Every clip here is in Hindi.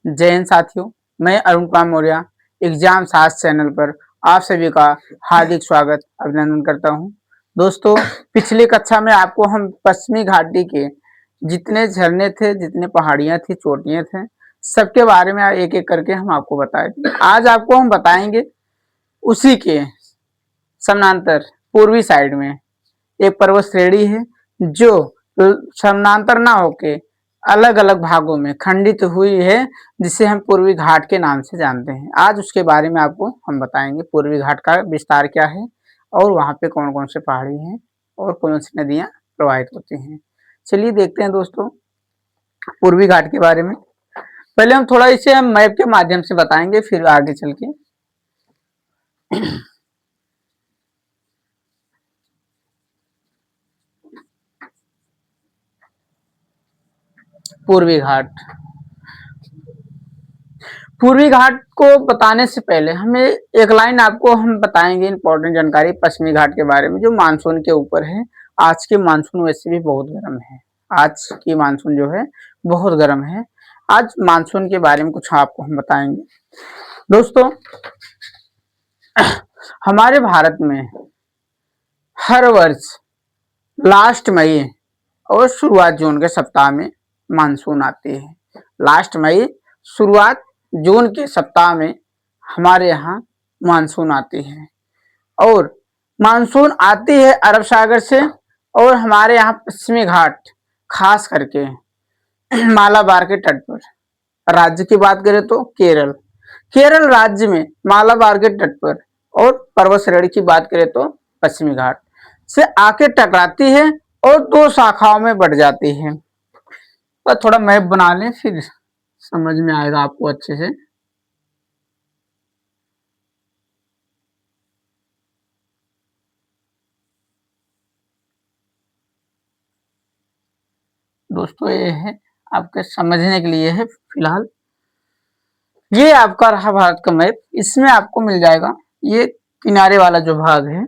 जय हिंद साथियों, मैं अरुण कुमार मौर्य एग्जाम शास्त्र चैनल पर आप सभी का हार्दिक स्वागत अभिनंदन करता हूं। दोस्तों, पिछली कक्षा में आपको हम पश्चिमी घाटी के जितने झरने थे, जितने पहाड़ियां थी, चोटियां थे, सबके बारे में एक एक करके हम आपको बताए थे। आज आपको हम बताएंगे उसी के समानांतर पूर्वी साइड में एक पर्वत श्रेणी है जो समानांतर ना होके अलग अलग भागों में खंडित हुई है, जिसे हम पूर्वी घाट के नाम से जानते हैं। आज उसके बारे में आपको हम बताएंगे, पूर्वी घाट का विस्तार क्या है और वहाँ पे कौन कौन से पहाड़ी हैं और कौन सी नदियाँ प्रवाहित होती हैं। चलिए देखते हैं दोस्तों पूर्वी घाट के बारे में। पहले हम थोड़ा इसे हम मैप के माध्यम से बताएंगे, फिर आगे चल के पूर्वी घाट। पूर्वी घाट को बताने से पहले हमें एक लाइन आपको हम बताएंगे इंपॉर्टेंट जानकारी पश्चिमी घाट के बारे में, जो मानसून के ऊपर है। आज की मानसून वैसे भी बहुत गर्म है, आज की मानसून जो है बहुत गर्म है। आज मानसून के बारे में कुछ आपको हम बताएंगे। दोस्तों, हमारे भारत में हर वर्ष लास्ट मई और शुरुआत जून के सप्ताह में मानसून आती है। लास्ट मई शुरुआत जून के सप्ताह में हमारे यहाँ मानसून आती है और मानसून आती है अरब सागर से, और हमारे यहाँ पश्चिमी घाट खास करके मालाबार के तट पर। राज्य की बात करें तो केरल राज्य में मालाबार के तट पर, और पर्वत श्रेणी की बात करें तो पश्चिमी घाट से आके टकराती है और दो शाखाओं में बढ़ जाती है। तो थोड़ा मैप बना लें, फिर समझ में आएगा आपको अच्छे से। दोस्तों, ये है आपके समझने के लिए है। फिलहाल ये आपका रहा भारत का मैप। इसमें आपको मिल जाएगा ये किनारे वाला जो भाग है,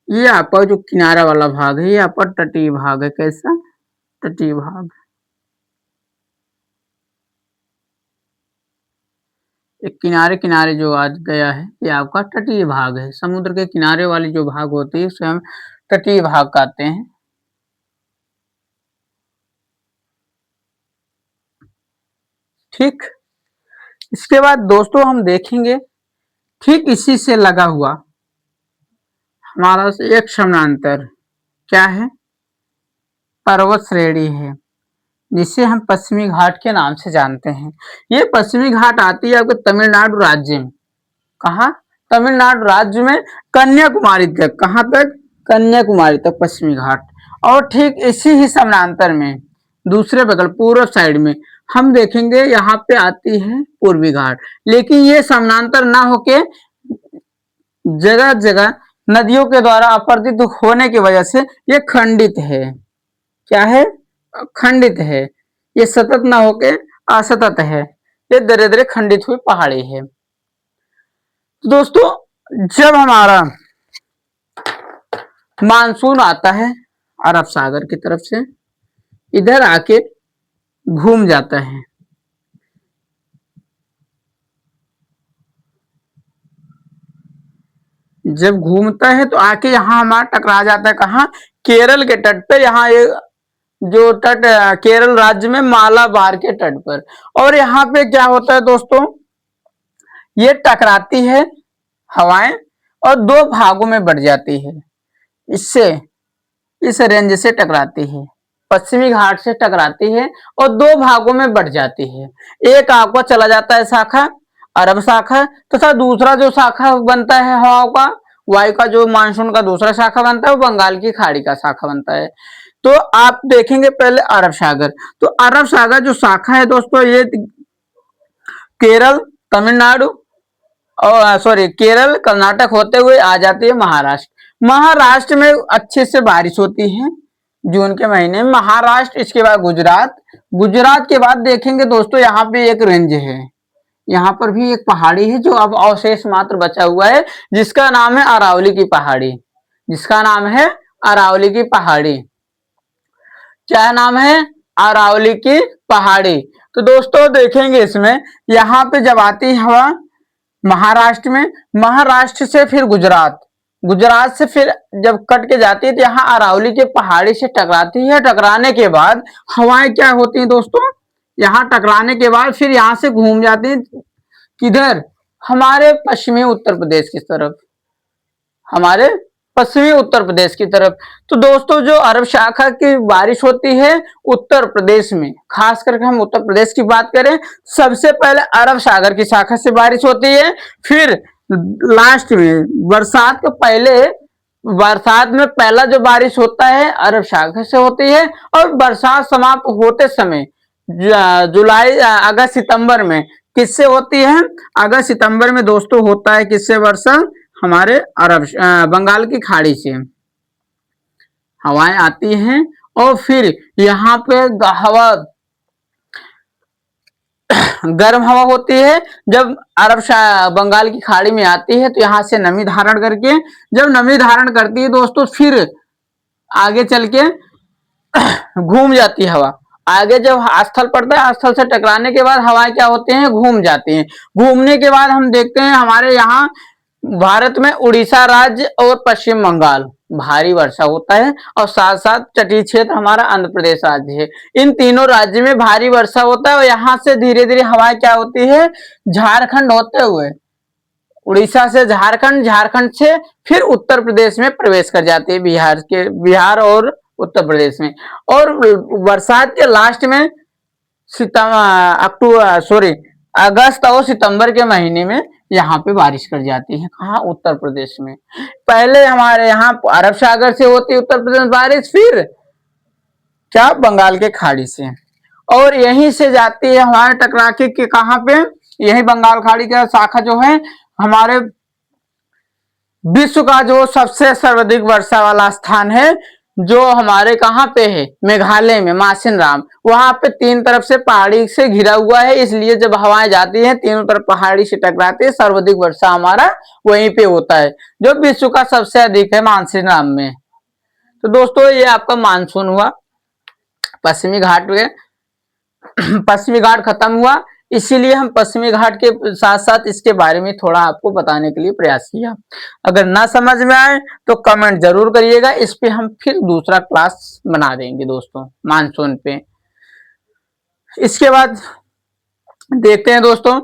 ये आपका जो किनारा वाला भाग है, ये आपका तटीय भाग है। कैसा? तटीय भाग। एक किनारे किनारे जो आज गया है, ये आपका तटीय भाग है। समुद्र के किनारे वाली जो भाग होती है उसे हम तटीय भाग कहते हैं। ठीक, इसके बाद दोस्तों हम देखेंगे ठीक इसी से लगा हुआ हमारा एक समानांतर क्या है, पर्वत श्रेणी है, जिसे हम पश्चिमी घाट के नाम से जानते हैं। ये पश्चिमी घाट आती है आपके तमिलनाडु राज्य में। कहाँ? तमिलनाडु राज्य में कन्याकुमारी तक। कहाँ तक? कन्याकुमारी तक पश्चिमी घाट। और ठीक इसी ही समानांतर में दूसरे बगल पूर्व साइड में हम देखेंगे यहाँ पे आती है पूर्वी घाट। लेकिन ये समानांतर ना होके जगह जगह नदियों के द्वारा अपरदित होने की वजह से ये खंडित है। क्या है? खंडित है। ये सतत ना होके असतत है। ये धीरे धीरे खंडित हुई पहाड़ी है। दोस्तों, जब हमारा मानसून आता है अरब सागर की तरफ से, इधर आके घूम जाता है। जब घूमता है तो आके यहाँ हमारा टकरा जाता है। कहाँ? केरल के तट पे। यहाँ ये जो तट केरल राज्य में मालाबार के तट पर। और यहाँ पे क्या होता है दोस्तों, ये टकराती है हवाएं और दो भागों में बढ़ जाती है। इससे इस रेंज से टकराती है, पश्चिमी घाट से टकराती है और दो भागों में बढ़ जाती है। एक आपका चला जाता है शाखा अरब शाखा, तथा दूसरा जो शाखा बनता है हवाओं का, वायु का, जो मानसून का दूसरा शाखा बनता है वो बंगाल की खाड़ी का शाखा बनता है। तो आप देखेंगे पहले अरब सागर। तो अरब सागर जो शाखा है दोस्तों, ये केरल, तमिलनाडु और केरल, कर्नाटक होते हुए आ जाती है महाराष्ट्र। महाराष्ट्र में अच्छे से बारिश होती है जून के महीने में। महाराष्ट्र, इसके बाद गुजरात। गुजरात के बाद देखेंगे दोस्तों यहाँ पे एक रेंज है, यहाँ पर भी एक पहाड़ी है जो अब अवशेष मात्र बचा हुआ है, जिसका नाम है अरावली की पहाड़ी। जिसका नाम है अरावली की पहाड़ी। क्या नाम है? अरावली की पहाड़ी। तो दोस्तों देखेंगे इसमें, यहाँ पे जब आती है हवा महाराष्ट्र में, महाराष्ट्र से फिर गुजरात, गुजरात से फिर जब कट के जाती है तो यहाँ अरावली के पहाड़ी से टकराती है। टकराने के बाद हवाएं क्या होती हैं दोस्तों, यहाँ टकराने के बाद फिर यहाँ से घूम जाती है किधर, हमारे पश्चिमी उत्तर प्रदेश की तरफ, हमारे पश्चिमी उत्तर प्रदेश की तरफ। तो दोस्तों जो अरब शाखा की बारिश होती है उत्तर प्रदेश में, खास करके हम उत्तर प्रदेश की बात करें, सबसे पहले अरब सागर की शाखा से बारिश होती है, फिर लास्ट में बरसात के पहले, बरसात में पहला जो बारिश होता है अरब सागर से होती है, और बरसात समाप्त होते समय जुलाई अगस्त सितंबर में किससे होती है, अगस्त सितंबर में दोस्तों होता है किससे वर्षा, हमारे अरब बंगाल की खाड़ी से हवाएं आती हैं, और फिर यहाँ पे हवा गर्म हवा होती है, जब अरब बंगाल की खाड़ी में आती है तो यहाँ से नमी धारण करके, जब नमी धारण करती है दोस्तों फिर आगे चल के घूम जाती है हवा, आगे जब स्थल पड़ता है स्थल से टकराने के बाद हवाएं क्या होती हैं, घूम जाती हैं। घूमने के बाद हम देखते हैं हमारे यहाँ भारत में उड़ीसा राज्य और पश्चिम बंगाल भारी वर्षा होता है, और साथ साथ तटीय क्षेत्र हमारा आंध्र प्रदेश राज्य है, इन तीनों राज्य में भारी वर्षा होता है। और यहाँ से धीरे धीरे हवाएं क्या होती है, झारखंड होते हुए, उड़ीसा से झारखंड, झारखंड से फिर उत्तर प्रदेश में प्रवेश कर जाती है, बिहार और उत्तर प्रदेश में। और बरसात के लास्ट में अगस्त और सितंबर के महीने में यहाँ पे बारिश कर जाती है, कहाँ, उत्तर प्रदेश में। पहले हमारे यहाँ अरब सागर से होती है उत्तर प्रदेश में बारिश, फिर क्या, बंगाल के खाड़ी से, और यहीं से जाती है हमारे टकरा के कहाँ पे, यही बंगाल खाड़ी का शाखा जो है हमारे विश्व का जो सबसे सर्वाधिक वर्षा वाला स्थान है, जो हमारे कहाँ पे है, मेघालय में, मासिन राम, वहां पे तीन तरफ से पहाड़ी से घिरा हुआ है, इसलिए जब हवाएं जाती हैं तीनों तरफ पहाड़ी से टकराती है, सर्वाधिक वर्षा हमारा वहीं पे होता है, जो विश्व का सबसे अधिक है मानसिन राम में। तो दोस्तों ये आपका मानसून हुआ, पश्चिमी घाट में पश्चिमी घाट खत्म हुआ, इसीलिए हम पश्चिमी घाट के साथ साथ इसके बारे में थोड़ा आपको बताने के लिए प्रयास किया। अगर ना समझ में आए तो कमेंट जरूर करिएगा, इस पे हम फिर दूसरा क्लास बना देंगे दोस्तों मानसून पे। इसके बाद देखते हैं दोस्तों